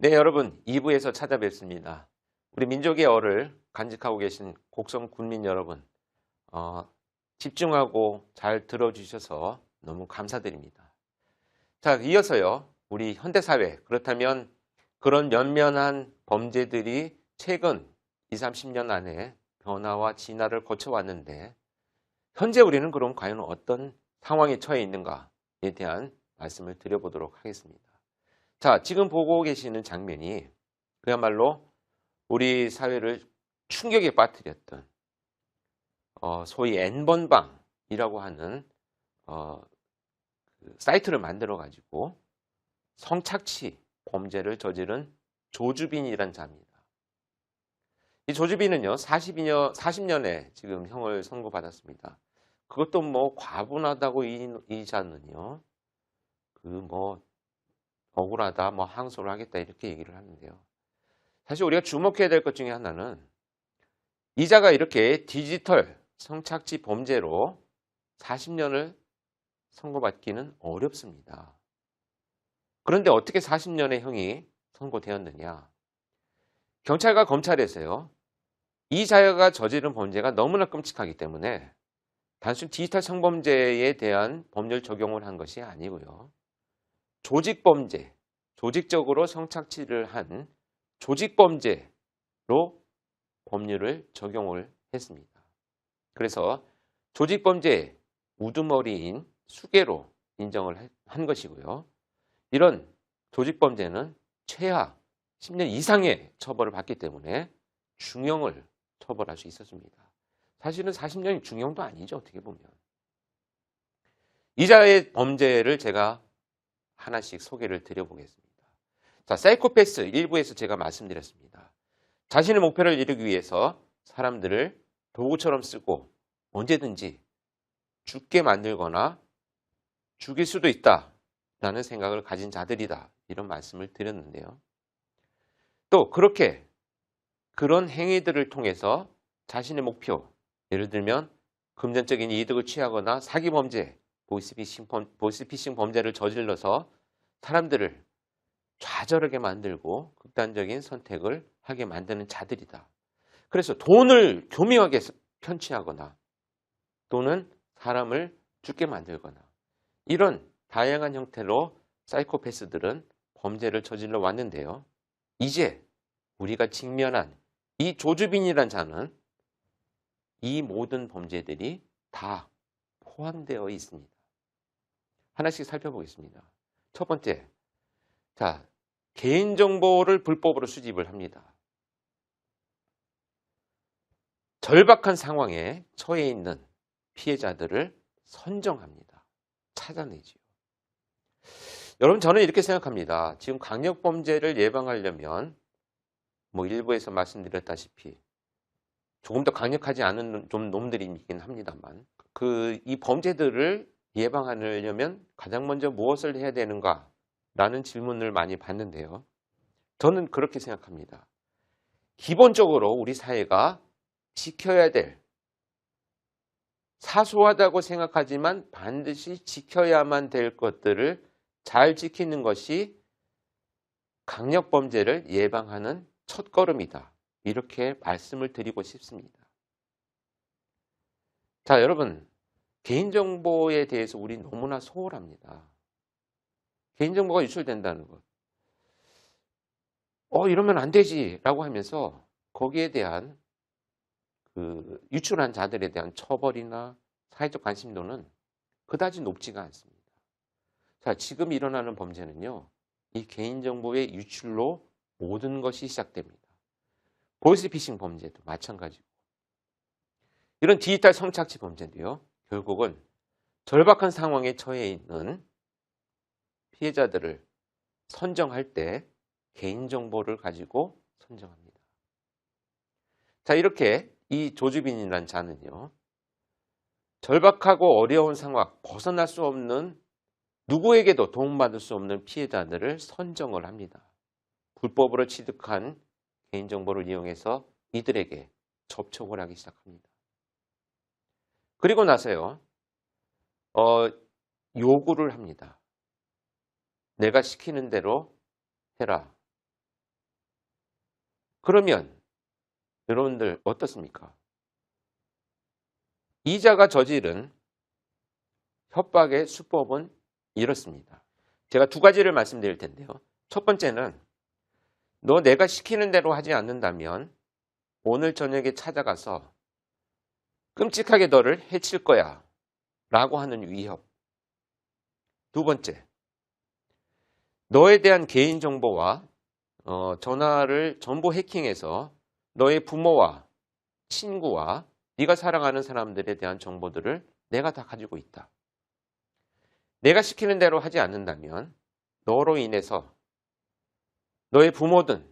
네, 여러분 2부에서 찾아뵙습니다. 우리 민족의 어를 간직하고 계신 곡성 군민 여러분, 어, 집중하고 잘 들어주셔서 너무 감사드립니다. 자, 이어서요. 우리 현대사회, 그렇다면 그런 연면한 범죄들이 최근 20, 30년 안에 변화와 진화를 거쳐왔는데 현재 우리는 그럼 과연 어떤 상황에 처해 있는가에 대한 말씀을 드려보도록 하겠습니다. 자, 지금 보고 계시는 장면이 그야말로 우리 사회를 충격에 빠뜨렸던 소위 N번방이라고 하는 그 사이트를 만들어 가지고 성착취 범죄를 저지른 조주빈이란 자입니다. 이 조주빈은요 40년에 지금 형을 선고받았습니다. 그것도 뭐 과분하다고 이 자는요 억울하다, 항소를 하겠다 이렇게 얘기를 하는데요. 사실 우리가 주목해야 될 것 중에 하나는 이자가 이렇게 디지털 성착취 범죄로 40년을 선고받기는 어렵습니다. 그런데 어떻게 40년의 형이 선고되었느냐? 경찰과 검찰에서요. 이 자가 저지른 범죄가 너무나 끔찍하기 때문에 단순 디지털 성범죄에 대한 법률 적용을 한 것이 아니고요. 조직범죄, 조직적으로 성착취를 한 조직범죄로 법률을 적용을 했습니다. 그래서 조직범죄 우두머리인 수괴로 인정을 한 것이고요. 이런 조직범죄는 최하 10년 이상의 처벌을 받기 때문에 중형을 처벌할 수 있었습니다. 사실은 40년이 중형도 아니죠. 어떻게 보면. 이자의 범죄를 제가 하나씩 소개를 드려보겠습니다. 자, 사이코패스 일부에서 제가 말씀드렸습니다. 자신의 목표를 이루기 위해서 사람들을 도구처럼 쓰고 언제든지 죽게 만들거나 죽일 수도 있다라는 생각을 가진 자들이다. 이런 말씀을 드렸는데요. 또 그런 행위들을 통해서 자신의 목표, 예를 들면 금전적인 이득을 취하거나 사기범죄, 보이스피싱 범죄를 저질러서 사람들을 좌절하게 만들고 극단적인 선택을 하게 만드는 자들이다. 그래서 돈을 교묘하게 편취하거나 또는 사람을 죽게 만들거나 이런 다양한 형태로 사이코패스들은 범죄를 저질러 왔는데요. 이제 우리가 직면한 이 조주빈이란 자는 이 모든 범죄들이 다 포함되어 있습니다. 하나씩 살펴보겠습니다. 첫 번째, 자, 개인정보를 불법으로 수집을 합니다. 절박한 상황에 처해 있는 피해자들을 선정합니다. 찾아내지요. 여러분, 저는 이렇게 생각합니다. 지금 강력범죄를 예방하려면 일부에서 말씀드렸다시피 조금 더 강력하지 않은 좀 놈들이 있긴 합니다만 이 범죄들을 예방하려면 가장 먼저 무엇을 해야 되는가? 라는 질문을 많이 받는데요. 저는 그렇게 생각합니다. 기본적으로 우리 사회가 지켜야 될 사소하다고 생각하지만 반드시 지켜야만 될 것들을 잘 지키는 것이 강력범죄를 예방하는 첫걸음이다. 이렇게 말씀을 드리고 싶습니다. 자, 여러분, 개인정보에 대해서 우리 너무나 소홀합니다. 개인정보가 유출된다는 것. 이러면 안 되지 라고 하면서 거기에 대한 유출한 자들에 대한 처벌이나 사회적 관심도는 그다지 높지가 않습니다. 자, 지금 일어나는 범죄는요. 이 개인정보의 유출로 모든 것이 시작됩니다. 보이스피싱 범죄도 마찬가지고 이런 디지털 성착취 범죄도요. 결국은 절박한 상황에 처해 있는 피해자들을 선정할 때 개인정보를 가지고 선정합니다. 자, 이렇게 이 조주빈이라는 자는요. 절박하고 어려운 상황, 벗어날 수 없는 누구에게도 도움받을 수 없는 피해자들을 선정을 합니다. 불법으로 취득한 개인정보를 이용해서 이들에게 접촉을 하기 시작합니다. 그리고 나서요. 요구를 합니다. 내가 시키는 대로 해라. 그러면 여러분들 어떻습니까? 이자가 저지른 협박의 수법은 이렇습니다. 제가 두 가지를 말씀드릴 텐데요. 첫 번째는 너 내가 시키는 대로 하지 않는다면 오늘 저녁에 찾아가서 끔찍하게 너를 해칠 거야 라고 하는 위협. 두 번째, 너에 대한 개인정보와 전화를 전부 해킹해서 너의 부모와 친구와 네가 사랑하는 사람들에 대한 정보들을 내가 다 가지고 있다. 내가 시키는 대로 하지 않는다면 너로 인해서 너의 부모든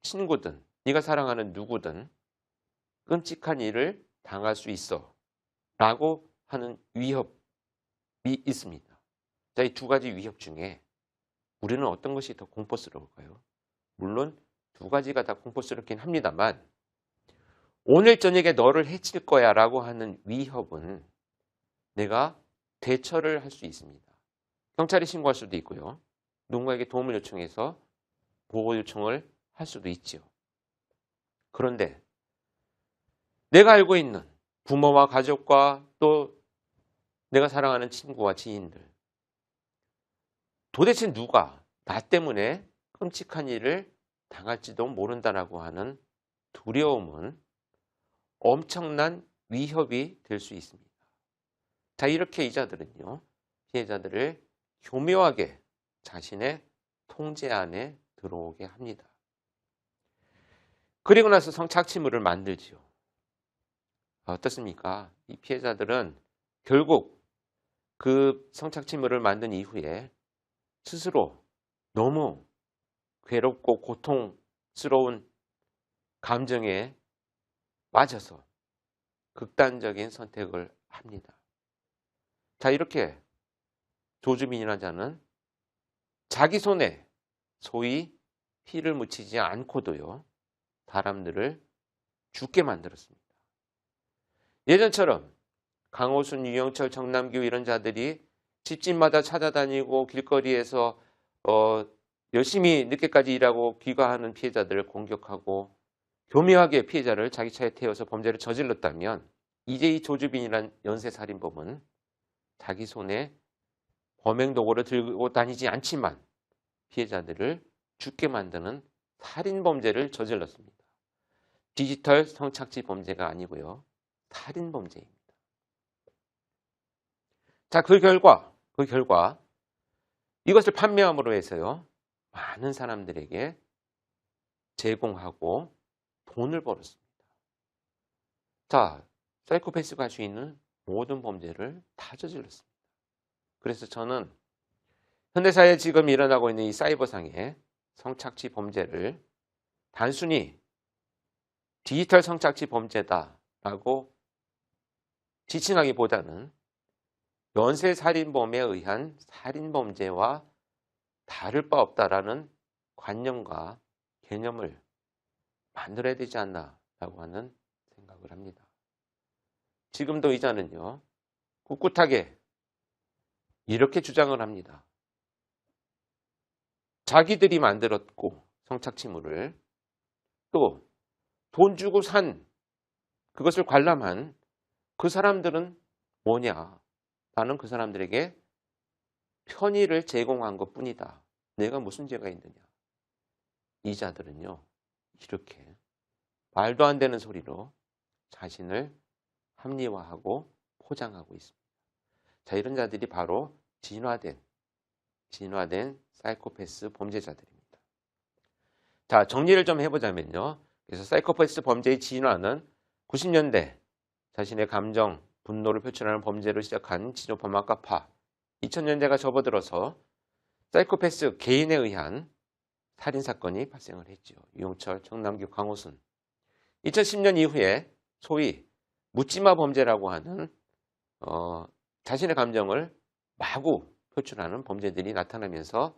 친구든 네가 사랑하는 누구든 끔찍한 일을 당할 수 있어 라고 하는 위협이 있습니다. 자, 이 두 가지 위협 중에 우리는 어떤 것이 더 공포스러울까요? 물론 두 가지가 다 공포스럽긴 합니다만 오늘 저녁에 너를 해칠 거야 라고 하는 위협은 내가 대처를 할 수 있습니다. 경찰에 신고할 수도 있고요. 누군가에게 도움을 요청해서 보호 요청을 할 수도 있죠. 그런데 내가 알고 있는 부모와 가족과 또 내가 사랑하는 친구와 지인들, 도대체 누가 나 때문에 끔찍한 일을 당할지도 모른다라고 하는 두려움은 엄청난 위협이 될 수 있습니다. 자, 이렇게 이자들은요, 피해자들을 교묘하게 자신의 통제 안에 들어오게 합니다. 그리고 나서 성착취물을 만들지요. 어떻습니까? 이 피해자들은 결국 그 성착취물을 만든 이후에 스스로 너무 괴롭고 고통스러운 감정에 빠져서 극단적인 선택을 합니다. 자, 이렇게 조주빈이라는 자는 자기 손에 소위 피를 묻히지 않고도요, 사람들을 죽게 만들었습니다. 예전처럼 강호순, 유영철, 정남규 이런 자들이 집집마다 찾아다니고 길거리에서 열심히 늦게까지 일하고 귀가하는 피해자들을 공격하고 교묘하게 피해자를 자기 차에 태워서 범죄를 저질렀다면 이제 이 조주빈이란 연쇄살인범은 자기 손에 범행도구를 들고 다니지 않지만 피해자들을 죽게 만드는 살인범죄를 저질렀습니다. 디지털 성착취 범죄가 아니고요, 살인범죄입니다. 자, 그 결과 이것을 판매함으로 해서요, 많은 사람들에게 제공하고 돈을 벌었습니다. 자, 사이코패스가 할 수 있는 모든 범죄를 다 저질렀습니다. 그래서 저는 현대사회에 지금 일어나고 있는 이 사이버상의 성착취 범죄를 단순히 디지털 성착취 범죄다라고 지칭하기보다는 연쇄살인범에 의한 살인범죄와 다를 바 없다라는 관념과 개념을 만들어야 되지 않나라고 하는 생각을 합니다. 지금도 이자는요, 꿋꿋하게 이렇게 주장을 합니다. 자기들이 만들었고 성착취물을 또 돈 주고 산 그것을 관람한 그 사람들은 뭐냐? 나는 그 사람들에게 편의를 제공한 것뿐이다. 내가 무슨 죄가 있느냐? 이자들은요, 이렇게 말도 안 되는 소리로 자신을 합리화하고 포장하고 있습니다. 자, 이런 자들이 바로 진화된 사이코패스 범죄자들입니다. 자, 정리를 좀 해보자면요. 그래서 사이코패스 범죄의 진화는 90년대 자신의 감정, 분노를 표출하는 범죄를 시작한 진호범학과파, 2000년대가 접어들어서 사이코패스 개인에 의한 살인사건이 발생을 했죠. 유영철, 정남규, 강호순. 2010년 이후에 소위 묻지마 범죄라고 하는 자신의 감정을 마구 표출하는 범죄들이 나타나면서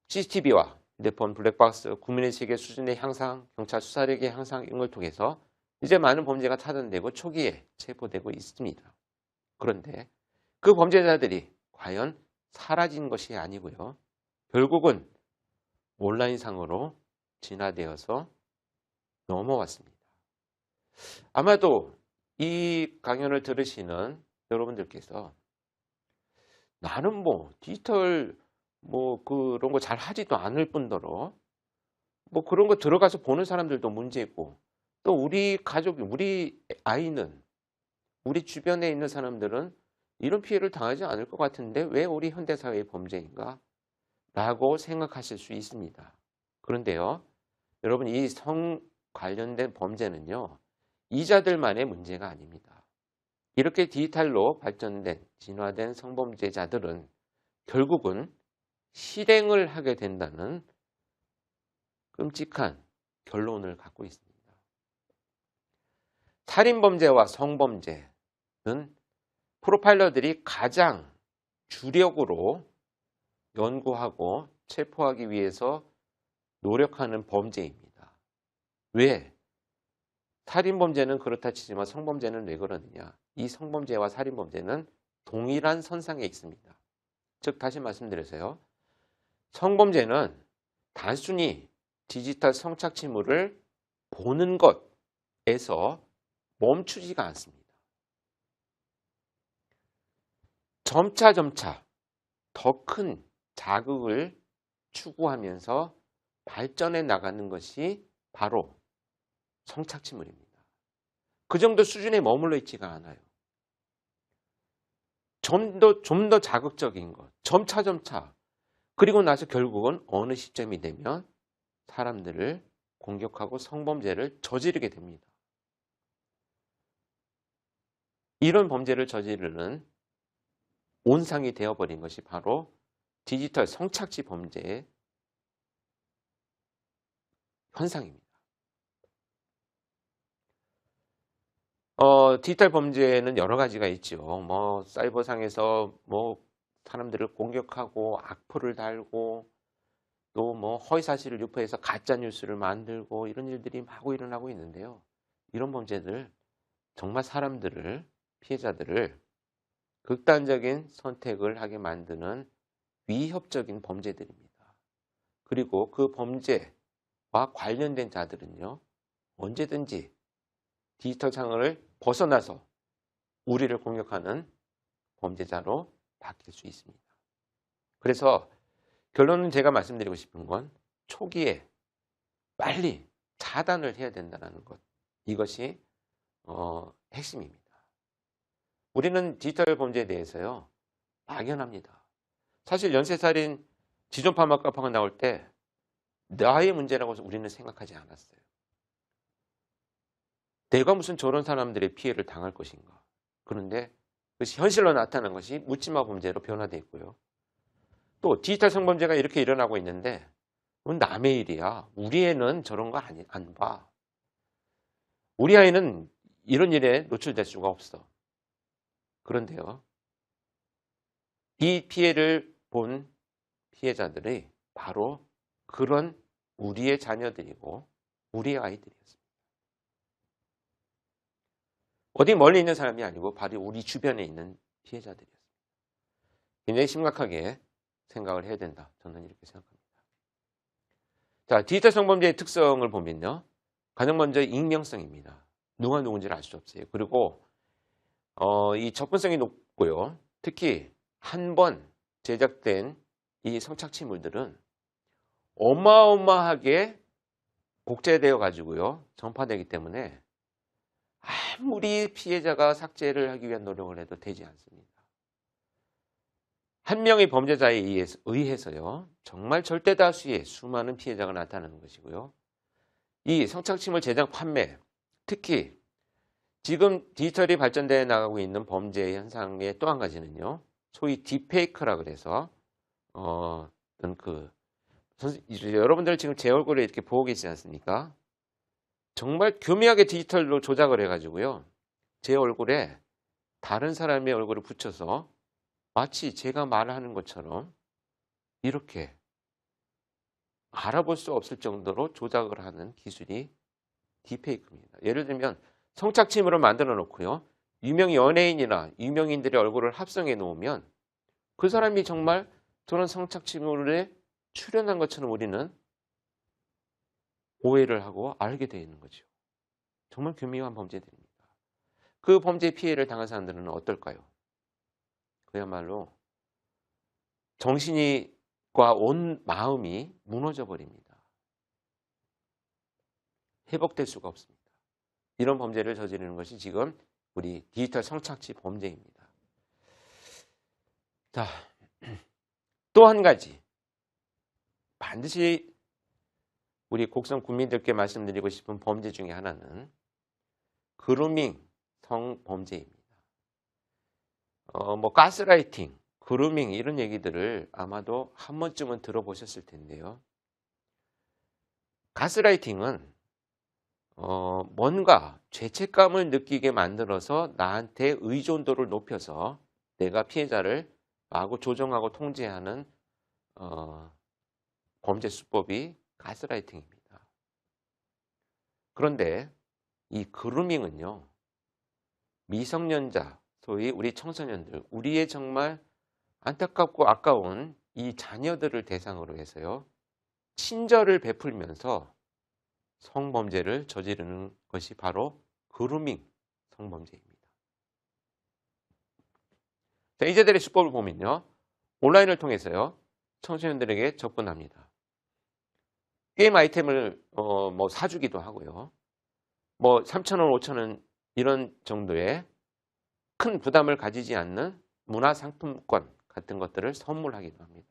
CCTV와 휴대폰, 블랙박스, 국민의 세계 수준의 향상, 경찰 수사력의 향상 이런 걸 통해서 이제 많은 범죄가 타전되고 초기에 체포되고 있습니다. 그런데 그 범죄자들이 과연 사라진 것이 아니고요, 결국은 온라인상으로 진화되어서 넘어왔습니다. 아마도 이 강연을 들으시는 여러분들께서 나는 뭐 디지털 뭐 그런 거 잘 하지도 않을 뿐더러 뭐 그런 거 들어가서 보는 사람들도 문제고 또 우리 가족, 우리 아이는 우리 주변에 있는 사람들은 이런 피해를 당하지 않을 것 같은데 왜 우리 현대사회의 범죄인가? 라고 생각하실 수 있습니다. 그런데요, 여러분 이 성 관련된 범죄는요, 이자들만의 문제가 아닙니다. 이렇게 디지털로 발전된, 진화된 성범죄자들은 결국은 실행을 하게 된다는 끔찍한 결론을 갖고 있습니다. 살인범죄와 성범죄는 프로파일러들이 가장 주력으로 연구하고 체포하기 위해서 노력하는 범죄입니다. 왜? 살인범죄는 그렇다 치지만 성범죄는 왜 그러느냐? 이 성범죄와 살인범죄는 동일한 선상에 있습니다. 즉 다시 말씀드려서요. 성범죄는 단순히 디지털 성착취물을 보는 것에서 멈추지가 않습니다. 점차 더 큰 자극을 추구하면서 발전해 나가는 것이 바로 성착취물입니다. 그 정도 수준에 머물러 있지가 않아요. 좀 더 자극적인 것, 점차 그리고 나서 결국은 어느 시점이 되면 사람들을 공격하고 성범죄를 저지르게 됩니다. 이런 범죄를 저지르는 온상이 되어버린 것이 바로 디지털 성착취 범죄의 현상입니다. 디지털 범죄는 여러 가지가 있죠. 뭐 사이버상에서 뭐 사람들을 공격하고 악플을 달고 또 뭐 허위사실을 유포해서 가짜 뉴스를 만들고 이런 일들이 마구 일어나고 있는데요. 이런 범죄들 정말 사람들을 피해자들을 극단적인 선택을 하게 만드는 위협적인 범죄들입니다. 그리고 그 범죄와 관련된 자들은요. 언제든지 디지털 상을 벗어나서 우리를 공격하는 범죄자로 바뀔 수 있습니다. 그래서 결론은 제가 말씀드리고 싶은 건 초기에 빨리 차단을 해야 된다는 것. 이것이 핵심입니다. 우리는 디지털 범죄에 대해서요. 막연합니다. 사실 연쇄살인, 지존파마카파가 나올 때 나의 문제라고 우리는 생각하지 않았어요. 내가 무슨 저런 사람들의 피해를 당할 것인가. 그런데 그것이 현실로 나타난 것이 묻지마 범죄로 변화되어 있고요. 또 디지털 성범죄가 이렇게 일어나고 있는데 그건 남의 일이야. 우리 애는 저런 거 안 봐. 우리 아이는 이런 일에 노출될 수가 없어. 그런데요. 이 피해를 본 피해자들이 바로 그런 우리의 자녀들이고 우리의 아이들이었습니다. 어디 멀리 있는 사람이 아니고 바로 우리 주변에 있는 피해자들이었습니다. 굉장히 심각하게 생각을 해야 된다. 저는 이렇게 생각합니다. 자, 디지털 성범죄의 특성을 보면요. 가장 먼저 익명성입니다. 누가 누군지를 알 수 없어요. 그리고 이 접근성이 높고요. 특히 한 번 제작된 이 성착취물들은 어마어마하게 복제되어 가지고요. 전파되기 때문에 아무리 피해자가 삭제를 하기 위한 노력을 해도 되지 않습니다. 한 명의 범죄자에 의해서요. 정말 절대 다수의 수많은 피해자가 나타나는 것이고요. 이 성착취물 제작 판매, 특히 지금 디지털이 발전되어 나가고 있는 범죄 현상의 또 한 가지는요. 소위 딥페이크라 그래서 여러분들 지금 제 얼굴을 이렇게 보고 계시지 않습니까? 정말 교묘하게 디지털로 조작을 해가지고요. 제 얼굴에 다른 사람의 얼굴을 붙여서 마치 제가 말하는 것처럼 이렇게 알아볼 수 없을 정도로 조작을 하는 기술이 딥페이크입니다. 예를 들면 성착취물을 만들어 놓고요. 유명 연예인이나 유명인들의 얼굴을 합성해 놓으면 그 사람이 정말 저런 성착취물에 출연한 것처럼 우리는 오해를 하고 알게 되어 있는 거죠. 정말 교묘한 범죄들입니다. 그 범죄 피해를 당한 사람들은 어떨까요? 그야말로 정신과 온 마음이 무너져 버립니다. 회복될 수가 없습니다. 이런 범죄를 저지르는 것이 지금 우리 디지털 성착취 범죄입니다. 자, 또 한 가지 반드시 우리 곡성 국민들께 말씀드리고 싶은 범죄 중에 하나는 그루밍 성범죄입니다. 가스라이팅, 그루밍 이런 얘기들을 아마도 한 번쯤은 들어보셨을 텐데요. 가스라이팅은 뭔가 죄책감을 느끼게 만들어서 나한테 의존도를 높여서 내가 피해자를 마구 조종하고 통제하는 범죄 수법이 가스라이팅입니다. 그런데 이 그루밍은요, 미성년자, 소위 우리 청소년들, 우리의 정말 안타깝고 아까운 이 자녀들을 대상으로 해서요, 친절을 베풀면서 성범죄를 저지르는 것이 바로 그루밍 성범죄입니다. 자, 이제들의 수법을 보면요, 온라인을 통해서요, 청소년들에게 접근합니다. 게임 아이템을 사주기도 하고요. 3,000원, 5,000원 이런 정도의 큰 부담을 가지지 않는 문화상품권 같은 것들을 선물하기도 합니다.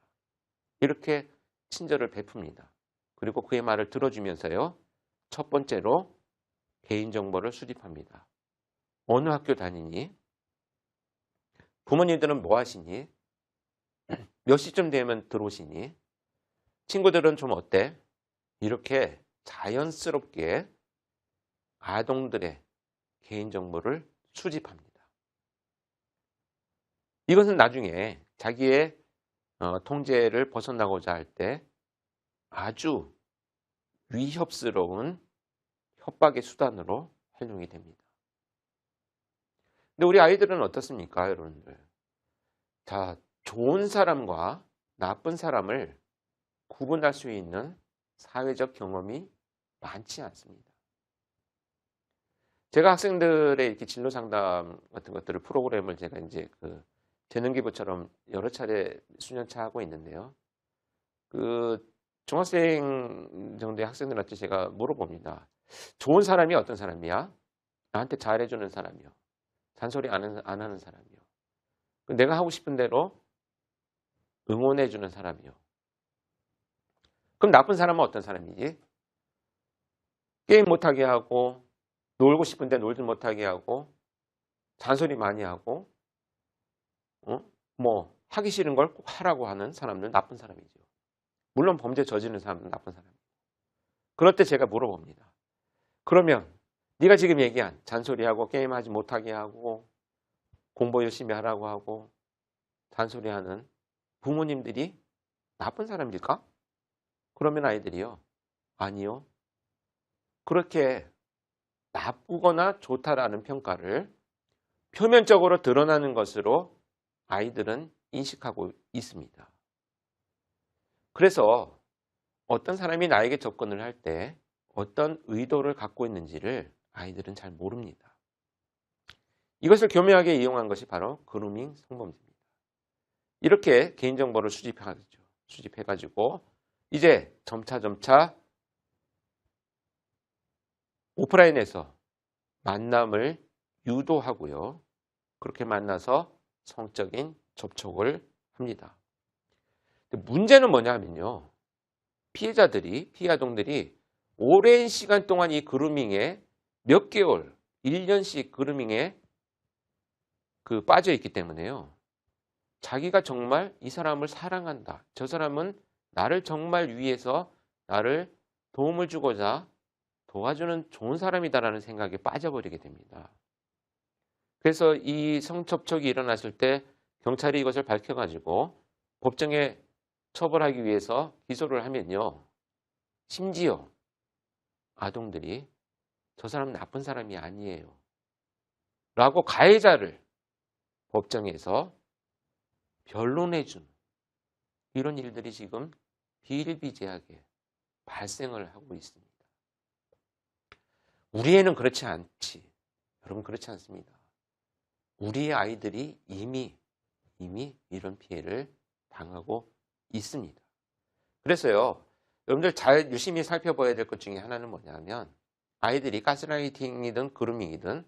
이렇게 친절을 베풉니다. 그리고 그의 말을 들어주면서요, 첫 번째로 개인정보를 수집합니다. 어느 학교 다니니? 부모님들은 뭐 하시니? 몇 시쯤 되면 들어오시니? 친구들은 좀 어때? 이렇게 자연스럽게 아동들의 개인정보를 수집합니다. 이것은 나중에 자기의 통제를 벗어나고자 할 때 아주 위협스러운 협박의 수단으로 활용이 됩니다. 근데 우리 아이들은 어떻습니까, 여러분들? 자, 좋은 사람과 나쁜 사람을 구분할 수 있는 사회적 경험이 많지 않습니다. 제가 학생들의 이렇게 진로 상담 같은 것들을 프로그램을 제가 이제 재능기부처럼 여러 차례 수년차 하고 있는데요. 중학생 정도의 학생들한테 제가 물어봅니다. 좋은 사람이 어떤 사람이야? 나한테 잘해주는 사람이요. 잔소리 안 하는 사람이요. 내가 하고 싶은 대로 응원해주는 사람이요. 그럼 나쁜 사람은 어떤 사람이지? 게임 못하게 하고, 놀고 싶은데 놀지 못하게 하고, 잔소리 많이 하고, 하기 싫은 걸 꼭 하라고 하는 사람들은 나쁜 사람이죠. 물론 범죄 저지르는 사람은 나쁜 사람이에요. 그럴 때 제가 물어봅니다. 그러면 네가 지금 얘기한 잔소리하고 게임하지 못하게 하고 공부 열심히 하라고 하고 잔소리하는 부모님들이 나쁜 사람일까? 그러면 아이들이요. 아니요. 그렇게 나쁘거나 좋다라는 평가를 표면적으로 드러나는 것으로 아이들은 인식하고 있습니다. 그래서 어떤 사람이 나에게 접근을 할 때 어떤 의도를 갖고 있는지를 아이들은 잘 모릅니다. 이것을 교묘하게 이용한 것이 바로 그루밍 성범죄입니다. 이렇게 개인정보를 수집해가지고 이제 점차 오프라인에서 만남을 유도하고요. 그렇게 만나서 성적인 접촉을 합니다. 문제는 뭐냐면요. 피해 아동들이 오랜 시간 동안 이 그루밍에 몇 개월, 1년씩 그루밍에 빠져 있기 때문에요. 자기가 정말 이 사람을 사랑한다. 저 사람은 나를 정말 위해서 나를 도움을 주고자 도와주는 좋은 사람이다라는 생각에 빠져버리게 됩니다. 그래서 이 성접촉이 일어났을 때 경찰이 이것을 밝혀가지고 법정에 처벌하기 위해서 기소를 하면요. 심지어 아동들이 저 사람은 나쁜 사람이 아니에요. 라고 가해자를 법정에서 변론해준 이런 일들이 지금 비일비재하게 발생을 하고 있습니다. 우리 애는 그렇지 않지. 여러분 그렇지 않습니다. 우리 아이들이 이미 이런 피해를 당하고 있습니다. 그래서요. 여러분들 잘 유심히 살펴봐야 될 것 중에 하나는 뭐냐면 아이들이 가스라이팅이든 그루밍이든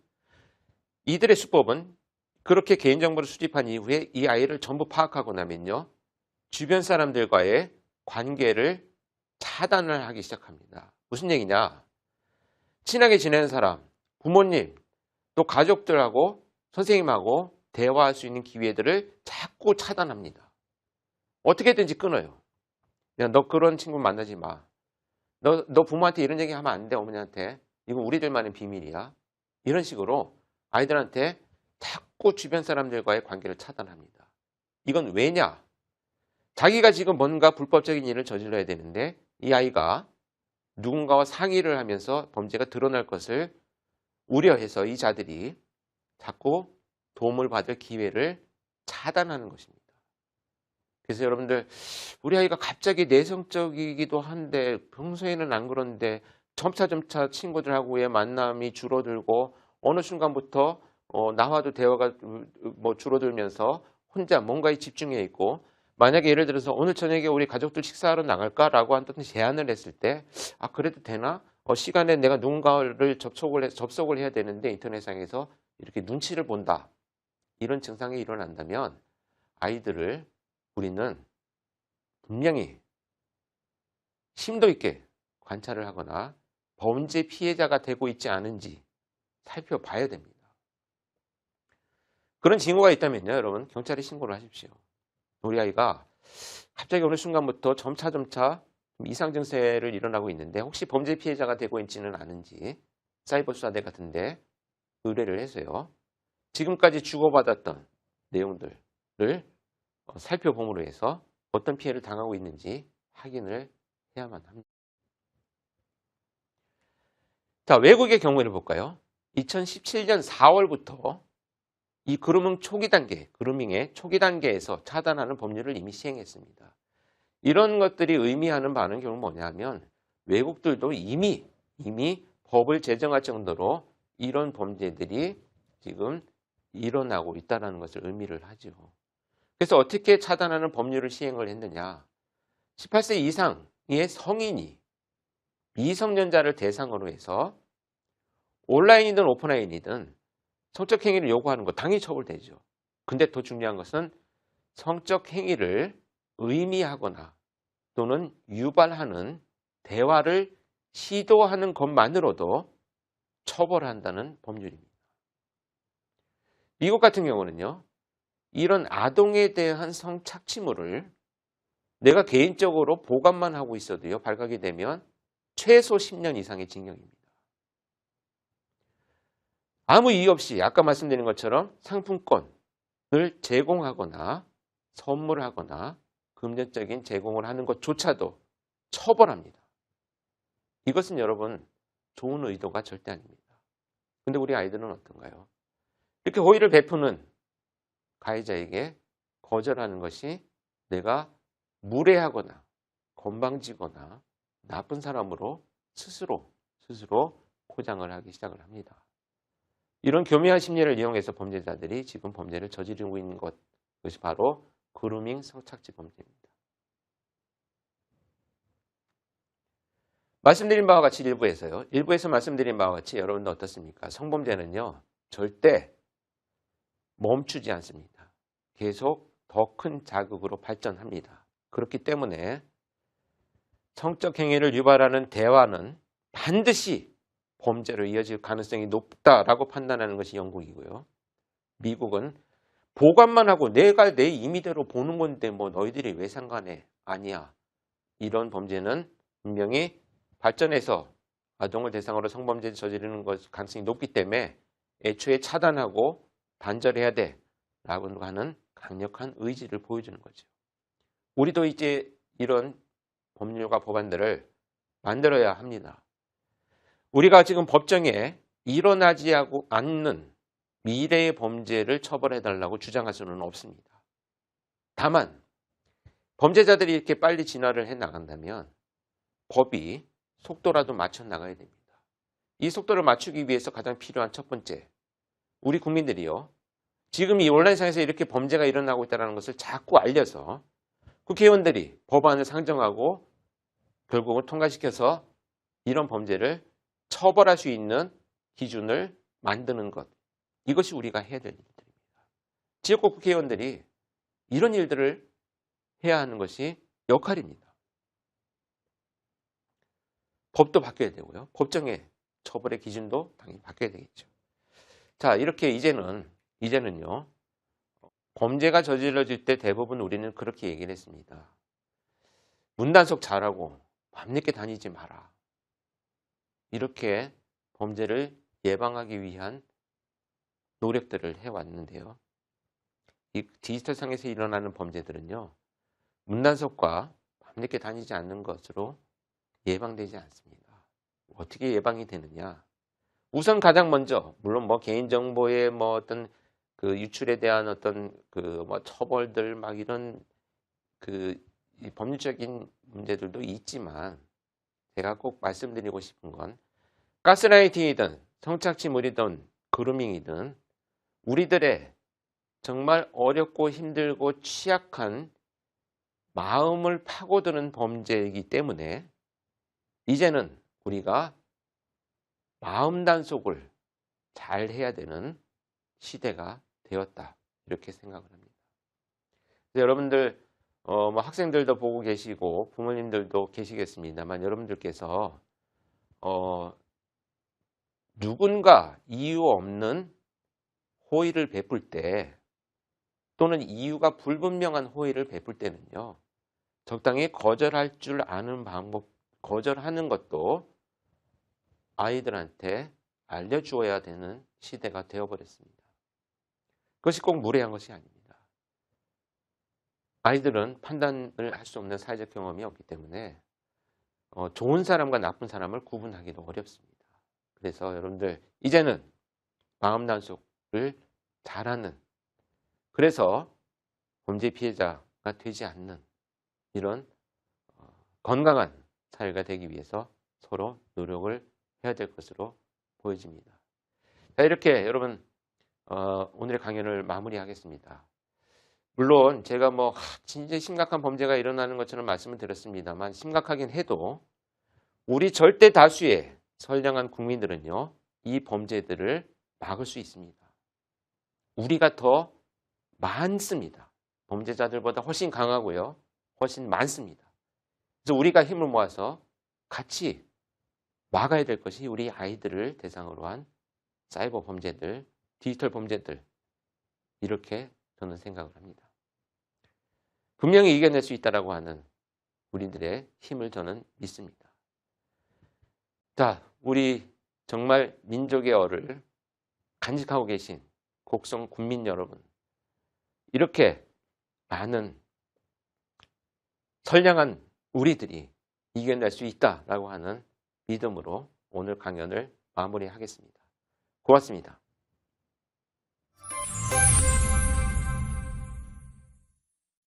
이들의 수법은 그렇게 개인정보를 수집한 이후에 이 아이를 전부 파악하고 나면요. 주변 사람들과의 관계를 차단을 하기 시작합니다. 무슨 얘기냐? 친하게 지내는 사람, 부모님, 또 가족들하고 선생님하고 대화할 수 있는 기회들을 자꾸 차단합니다. 어떻게든지 끊어요. 야, 너 그런 친구 만나지 마. 너 부모한테 이런 얘기 하면 안 돼, 어머니한테. 이건 우리들만의 비밀이야. 이런 식으로 아이들한테 자꾸 주변 사람들과의 관계를 차단합니다. 이건 왜냐? 자기가 지금 뭔가 불법적인 일을 저질러야 되는데 이 아이가 누군가와 상의를 하면서 범죄가 드러날 것을 우려해서 이 자들이 자꾸 도움을 받을 기회를 차단하는 것입니다. 그래서 여러분들 우리 아이가 갑자기 내성적이기도 한데 평소에는 안 그런데 점차 친구들하고의 만남이 줄어들고 어느 순간부터 나와도 대화가 줄어들면서 혼자 뭔가에 집중해 있고 만약에 예를 들어서 오늘 저녁에 우리 가족들 식사하러 나갈까라고 한번 제안을 했을 때 그래도 되나? 시간에 내가 누군가를 접속을 해야 되는데 인터넷상에서 이렇게 눈치를 본다. 이런 증상이 일어난다면 아이들을 우리는 분명히 심도 있게 관찰을 하거나 범죄 피해자가 되고 있지 않은지 살펴봐야 됩니다. 그런 징후가 있다면요, 여러분 경찰에 신고를 하십시오. 우리 아이가 갑자기 어느 순간부터 점차 이상 증세를 일어나고 있는데 혹시 범죄 피해자가 되고 있지는 않은지 사이버 수사대 같은데 의뢰를 해서요. 지금까지 주고받았던 내용들을 살펴봄으로 해서 어떤 피해를 당하고 있는지 확인을 해야만 합니다. 자, 외국의 경우를 볼까요? 2017년 4월부터 이 그루밍의 초기 단계에서 차단하는 법률을 이미 시행했습니다. 이런 것들이 의미하는 바는 결국 뭐냐면 외국들도 이미 법을 제정할 정도로 이런 범죄들이 지금 일어나고 있다는 것을 의미를 하죠. 그래서 어떻게 차단하는 법률을 시행을 했느냐. 18세 이상의 성인이 미성년자를 대상으로 해서 온라인이든 오프라인이든 성적 행위를 요구하는 거 당연히 처벌되죠. 근데 더 중요한 것은 성적 행위를 의미하거나 또는 유발하는 대화를 시도하는 것만으로도 처벌한다는 법률입니다. 미국 같은 경우는요. 이런 아동에 대한 성착취물을 내가 개인적으로 보관만 하고 있어도요. 발각이 되면 최소 10년 이상의 징역입니다. 아무 이유 없이 아까 말씀드린 것처럼 상품권을 제공하거나 선물하거나 금전적인 제공을 하는 것조차도 처벌합니다. 이것은 여러분 좋은 의도가 절대 아닙니다. 근데 우리 아이들은 어떤가요? 이렇게 호의를 베푸는 가해자에게 거절하는 것이 내가 무례하거나 건방지거나 나쁜 사람으로 스스로 포장을 하기 시작을 합니다. 이런 교묘한 심리를 이용해서 범죄자들이 지금 범죄를 저지르고 있는 것이 바로 그루밍 성착취 범죄입니다. 말씀드린 바와 같이 일부에서 말씀드린 바와 같이 여러분도 어떻습니까? 성범죄는요. 절대 멈추지 않습니다. 계속 더 큰 자극으로 발전합니다. 그렇기 때문에 성적 행위를 유발하는 대화는 반드시 범죄로 이어질 가능성이 높다라고 판단하는 것이 영국이고요. 미국은 보관만 하고 내가 내 임의대로 보는 건데 뭐 너희들이 왜 상관해? 아니야. 이런 범죄는 분명히 발전해서 아동을 대상으로 성범죄를 저지르는 것 가능성이 높기 때문에 애초에 차단하고 단절해야 돼라고 하는 강력한 의지를 보여주는 거죠. 우리도 이제 이런 법률과 법안들을 만들어야 합니다. 우리가 지금 법정에 일어나지 않는 미래의 범죄를 처벌해달라고 주장할 수는 없습니다. 다만 범죄자들이 이렇게 빨리 진화를 해 나간다면 법이 속도라도 맞춰 나가야 됩니다. 이 속도를 맞추기 위해서 가장 필요한 첫 번째, 우리 국민들이요. 지금 이 온라인상에서 이렇게 범죄가 일어나고 있다는 것을 자꾸 알려서 국회의원들이 법안을 상정하고 결국은 통과시켜서 이런 범죄를 처벌할 수 있는 기준을 만드는 것. 이것이 우리가 해야 될 일들입니다. 지역구 국회의원들이 이런 일들을 해야 하는 것이 역할입니다. 법도 바뀌어야 되고요. 법정의 처벌의 기준도 당연히 바뀌어야 되겠죠. 자, 이렇게 이제는요. 범죄가 저질러질 때 대부분 우리는 그렇게 얘기를 했습니다. 문단속 잘하고 밤늦게 다니지 마라. 이렇게 범죄를 예방하기 위한 노력들을 해왔는데요. 이 디지털상에서 일어나는 범죄들은요. 문단속과 밤늦게 다니지 않는 것으로 예방되지 않습니다. 어떻게 예방이 되느냐? 우선 가장 먼저 물론 뭐 개인정보의 뭐 어떤 그 유출에 대한 어떤 그 뭐 처벌들 막 이런 그 법률적인 문제들도 있지만 제가 꼭 말씀드리고 싶은 건 가스라이팅이든 성착취물이든 그루밍이든 우리들의 정말 어렵고 힘들고 취약한 마음을 파고드는 범죄이기 때문에 이제는 우리가 마음 단속을 잘 해야 되는 시대가 되었다. 이렇게 생각을 합니다. 여러분들 뭐 학생들도 보고 계시고 부모님들도 계시겠습니다만 여러분들께서 누군가 이유 없는 호의를 베풀 때 또는 이유가 불분명한 호의를 베풀 때는요. 적당히 거절할 줄 아는 방법, 거절하는 것도 아이들한테 알려주어야 되는 시대가 되어버렸습니다. 그것이 꼭 무례한 것이 아닙니다. 아이들은 판단을 할 수 없는 사회적 경험이 없기 때문에 좋은 사람과 나쁜 사람을 구분하기도 어렵습니다. 그래서 여러분들 이제는 마음 단속을 잘하는 그래서 범죄 피해자가 되지 않는 이런 건강한 사회가 되기 위해서 서로 노력을 해야 될 것으로 보여집니다. 자, 이렇게 여러분 오늘의 강연을 마무리하겠습니다. 물론 제가 뭐 진짜 심각한 범죄가 일어나는 것처럼 말씀을 드렸습니다만 심각하긴 해도 우리 절대 다수의 선량한 국민들은요. 이 범죄들을 막을 수 있습니다. 우리가 더 많습니다. 범죄자들보다 훨씬 강하고요. 훨씬 많습니다. 그래서 우리가 힘을 모아서 같이 막아야 될 것이 우리 아이들을 대상으로 한 사이버 범죄들, 디지털 범죄들 이렇게 저는 생각을 합니다. 분명히 이겨낼 수 있다라고 하는 우리들의 힘을 저는 믿습니다. 자, 우리 정말 민족의 얼을 간직하고 계신 곡성 군민 여러분, 이렇게 많은 선량한 우리들이 이겨낼 수 있다라고 하는 믿음으로 오늘 강연을 마무리하겠습니다. 고맙습니다.